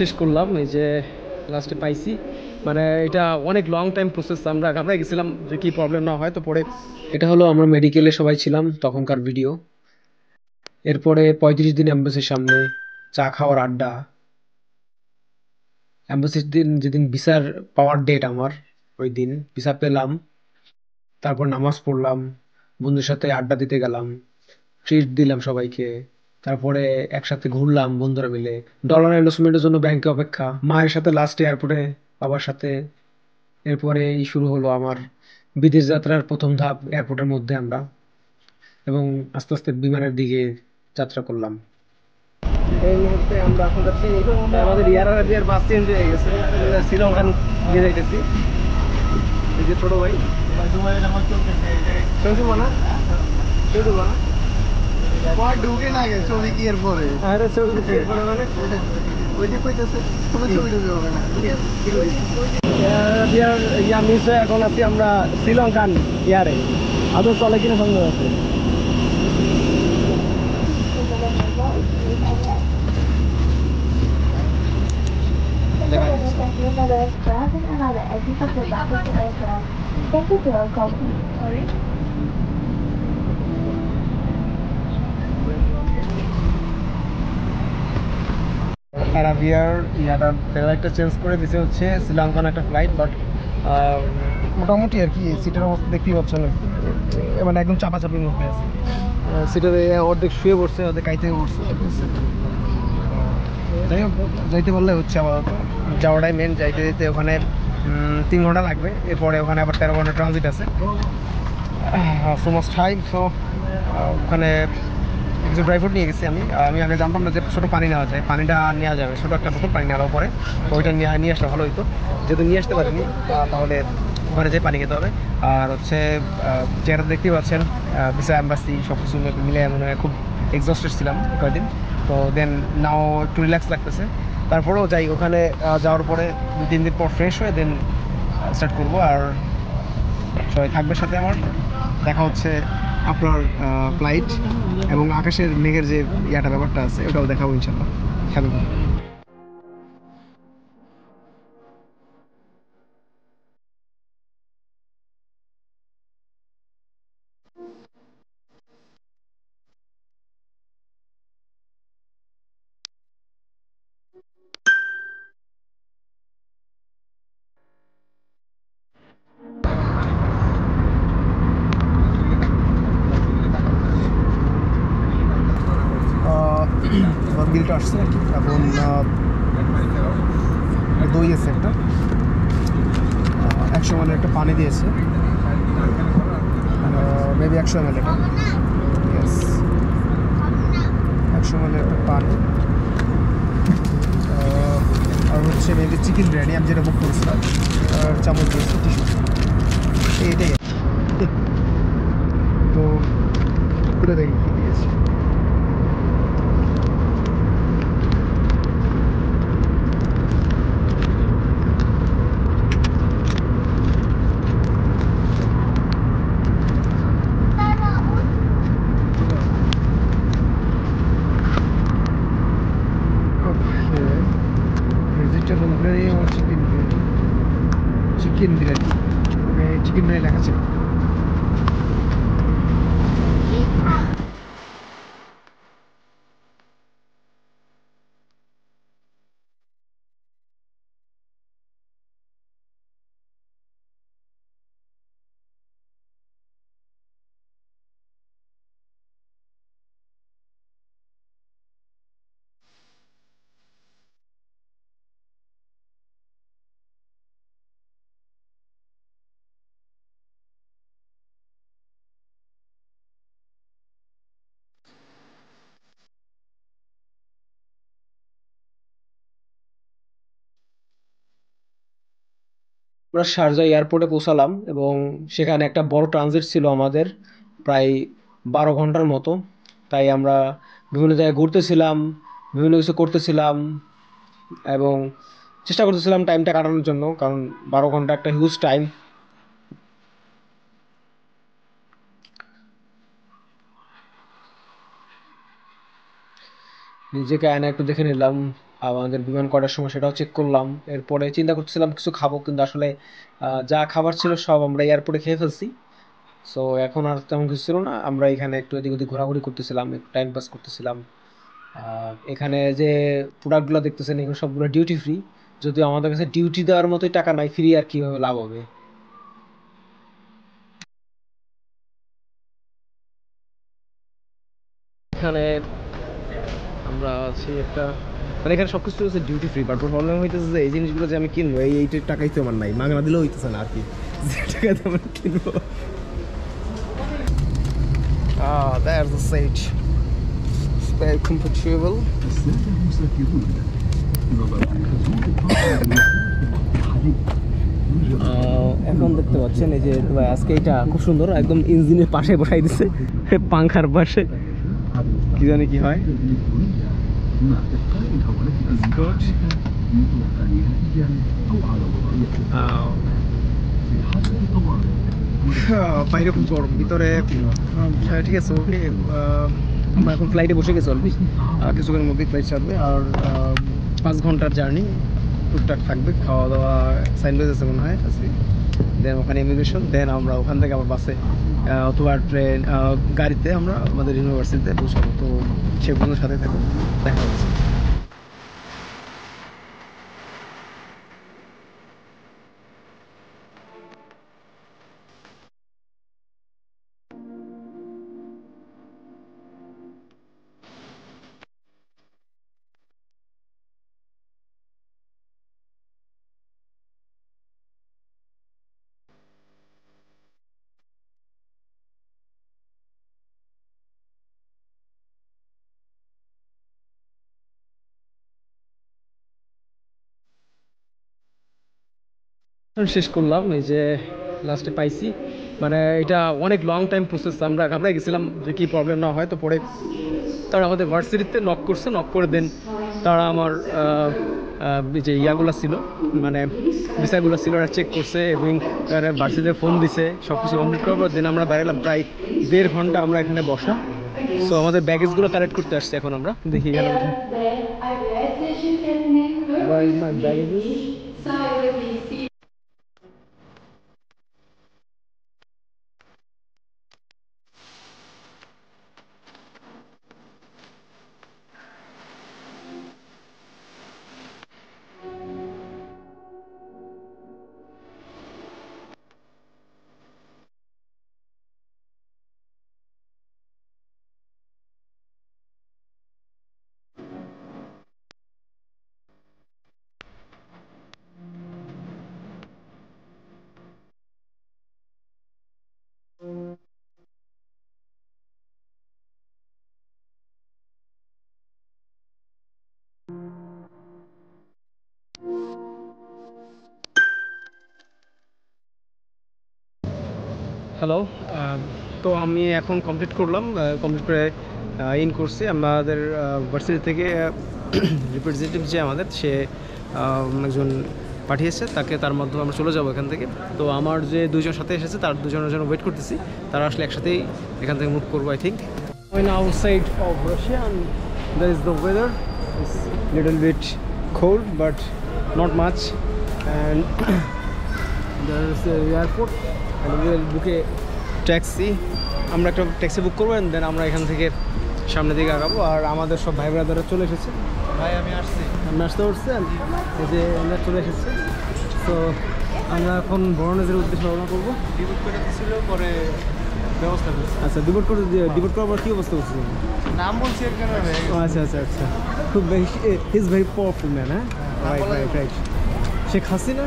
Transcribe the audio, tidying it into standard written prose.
শেষ করলাম, এই যে লাস্টে পাইছি। মানে এটা অনেক লং টাইম প্রসেস, আমরা ঘাবড়ে গেছিলাম যে কি প্রবলেম না হয়। তো পরে এটা হলো আমরা মেডিকেলে সবাই ছিলাম তখনকার ভিডিও। এরপরে 35 দিন এম্বাসির সামনে চা খাওয়ার আড্ডা। এম্বাসির দিন যেদিন ভিসার পাওয়ার ডেট আমার, ওই দিন ভিসা পেলাম। তারপর নামাজ পড়লাম, বন্ধুর সাথে আড্ডা দিতে গেলাম, ট্রিট দিলাম সবাইকে। তারপরে একসাথে ঘুরলাম বন্ধুরা মিলে। ডলার এনভেস্টমেন্টের জন্য ব্যাংকে অপেক্ষা, মায়ের সাথে লাস্ট এয়ারপোর্টে, বাবার সাথে। এরপরে এই শুরু হলো আমার বিদেশ যাত্রার প্রথম ধাপ এয়ারপোর্টের মধ্যে আমরা, এবং আস্তে আস্তে বিমানের দিকে যাত্রা করলাম। এই মুহূর্তে আমরা এখন যাচ্ছি, আমাদের ইয়ার আরাবিয়ার বাস চেঞ্জ হয়ে গেছে, শ্রীলঙ্কান নিয়ে যাইতেছি। এই যে ছোট ভাই শুনছো না, শুনছো না ঢুকে না গে ছবি কি এর পরে আরে ছবি পরে মানে ওই যে কইতেছে কোনো ছবি টবি হবে না ইয়া মিস হয়ে এখন আছি আমরা শ্রীলঙ্কান ইয়ারে। আদৌ চলে কিনা সন্দেহ আছে। আরাবিয়ার ইয়াটা ফ্লাইটটা চেঞ্জ করে দিছে হচ্ছে শ্রীলঙ্কান একটা ফ্লাইট, বাট মোটামুটি আর কি সিটের অবস্থা দেখতেই পাচ্ছেন, মানে একদম চাপাচাপির মধ্যে আছে। সিটের অর্ধেক শুয়ে পড়ছে, অর্ধেক কাইতে পড়ছে। যাই হোক, যাইতে পারলে হচ্ছে আপাতত। যাওয়াটাই মেন, যাইতে যেতে ওখানে 3 ঘন্টা লাগবে। এরপরে ওখানে আবার 13 ঘন্টা ট্রানজিট আছে, সো মাচ টাইম। সো ওখানে কিছু ড্রাই ফ্রুট নিয়ে গেছি আমি। আগে জানতাম না যে ছোটো পানি নেওয়া যায়, পানিটা নেওয়া যাবে, ছোটো একটা বোতল পানি নেওয়ার পরে। তো ওইটা নিয়ে আসলে ভালো হইতো, যেহেতু নিয়ে আসতে পারিনি তাহলে ওখানে যেয়ে পানি খেতে হবে। আর হচ্ছে চেহারা দেখতেই পাচ্ছেন, ভিসা এম্বাসি সব কিছু মিলে মানে খুব এক্সস্টেড ছিলাম কয়েকদিন। তো দেন নাও একটু রিল্যাক্স লাগতেছে। তারপরেও যাই, ওখানে যাওয়ার পরে 2-3 দিন পর ফ্রেশ হয়ে দেন স্টার্ট করবো। আর সবাই থাকবে সাথে আমার। দেখা হচ্ছে আপনার ফ্লাইট এবং আকাশের মেঘের যে ইয়াটা ব্যাপারটা আছে ওটাও দেখাবো ইনশাল্লাহ। হ্যালো। বিলটা আসছে আর কি। এখন দই আছে একটা, 100 ml একটা পানি দিয়েছে, মেবি 100 ml এটা, ইয়েস 100 ml একটা পানি। আর হচ্ছে মেবি চিকেন বিরিয়ানি আমি যেটা বুক করেছিলাম, আর চামচ দিয়েছে, টিস্যু, এইটাই। তো খুলে দেখি কী দিয়েছে। ভেজিটেবল বিরিয়ানি এবং চিকেন বিরিয়ানি, চিকেন বিরিয়ানি, মানে চিকেন বিরিয়ানি লেখা ছিল। আমরা শারজা এয়ারপোর্টে পৌঁছালাম এবং সেখানে একটা বড় ট্রানজিট ছিল আমাদের, প্রায় 12 ঘন্টার মতো। তাই আমরা বিভিন্ন জায়গায় ঘুরতেছিলাম, বিভিন্ন কিছু করতেছিলাম এবং চেষ্টা করতেছিলাম টাইমটা কাটানোর জন্য, কারণ 12 ঘন্টা একটা হিউজ টাইম। নিজেকে আয়না একটু দেখে নিলাম, আমাদের বিমান করার সময় সেটাও চেক করলাম। এরপরে চিন্তা করতেছিলাম কিছু খাবো, কিন্তু আসলে যা খাবার ছিল সব আমরা এয়ারপোর্টে খেয়ে ফেলছি। সো এখন আর তেমন কিছু ছিল না, আমরা এখানে একটু এদিক ওদিক ঘোরাঘুরি করতেছিলাম, একটু টাইম পাস করতেছিলাম। এখানে যে প্রোডাক্টগুলো দেখতেছেন এগুলো সবগুলো ডিউটি ফ্রি, যদিও আমাদের কাছে ডিউটি দেওয়ার মতোই টাকা নাই, ফ্রি আর কীভাবে লাভ হবে। এখানে আমরা আছি একটা, মানে এখানে সব কিছু হচ্ছে ডিউটি ফ্রি, বাট প্রবলেম হইতেছে যে এই জিনিসগুলো যে আমি কিনবো এইটার টাকাই তো আমার নাই, মাগনা দিলেও হইতেছে না আর কি, যে টাকাতে আমরা কিনবো। There's the seat. It's very comfortable. এখন দেখতে পাচ্ছেন এই যে আজকে এটা খুব সুন্দর, একদম ইঞ্জিনের পাশে বসাই দিচ্ছে, পাংখার পাশে, কি জানি কি হয়। বাইরে খুব গরম, ভিতরে ঠিক আছে ওকে। আমরা এখন ফ্লাইটে বসে গেছি অলরেডি, কিছুক্ষণের মধ্যেই ফ্লাইট ছাড়বে, আর 5 ঘন্টার জার্নি টুকটাক থাকবে, খাওয়া দাওয়া সাইনওয়েজ আছে মনে হয় আছে, দেন ওখানে ইমিগ্রেশন, দেন আমরা ওখান থেকে আবার বাসে অথবা ট্রেন গাড়িতে আমরা আমাদের ইউনিভার্সিটিতে পৌঁছাবো। তো সেগুলোর সাথে থাকবো, দেখা হচ্ছে। শেষ করলাম, এই যে লাস্টে পাইছি, মানে এটা অনেক লং টাইম প্রসেস, আমরা ঘাবড়াই গেছিলাম যে কি প্রবলেম না হয়। তো পরে তারা আমাদের ভার্সিটিতে নক করছে, নক করে দেন তারা আমার যে ইয়াগুলো ছিল, মানে ভিসাগুলো ছিল ওরা চেক করছে এবং তারা ভার্সিটিতে ফোন দিছে, সব কিছু কমপ্লিট করার পর দেন আমরা বেরোলাম। প্রায় 1.5 ঘন্টা আমরা এখানে বসা। সো আমাদের ব্যাগেজগুলো কালেক্ট করতে আসছে, এখন আমরা দেখি এখানে হ্যালো। তো আমি এখন কমপ্লিট করলাম, কমপ্লিট করে ইন করছি। আমাদের ভার্সিটি থেকে রিপ্রেজেন্টেটিভ যে আমাদের, সে একজন পাঠিয়েছে, তাকে তার মাধ্যমে আমরা চলে যাবো এখান থেকে। তো আমার যে 2জন সাথে এসেছে তার 2জনের জন্য ওয়েট করতেছি, তারা আসলে একসাথেই এখান থেকে মুভ করবো I think. Outside of Russia and there is the weather is little bit cold but not much, and there is the airport and we will book a taxi. আমরা একটা ট্যাক্সি বুক করবো, দেন আমরা এখান থেকে সামনের দিকে আগাবো। আর আমাদের সব ভাই ব্রাদাররা চলে এসেছে। ভাই আমি আসছি, আপনি আসতে পারছেন, এই যে আমরা চলে এসেছে। তো আমরা এখন বরনেজের উদ্দেশ্যে রওনা করবো। ডিবুট করে দিয়েছিল, পরে ব্যবস্থা করছি। আচ্ছা, ডিপোর্ট করার পর কী অবস্থা করছে? নাম বলছি এখানে হয়ে গেছে। আচ্ছা আচ্ছা আচ্ছা, খুব বেশি ইজ ভেরি পাওয়ারফুল ম্যান। হ্যাঁ, right right right. Sheikh Hasina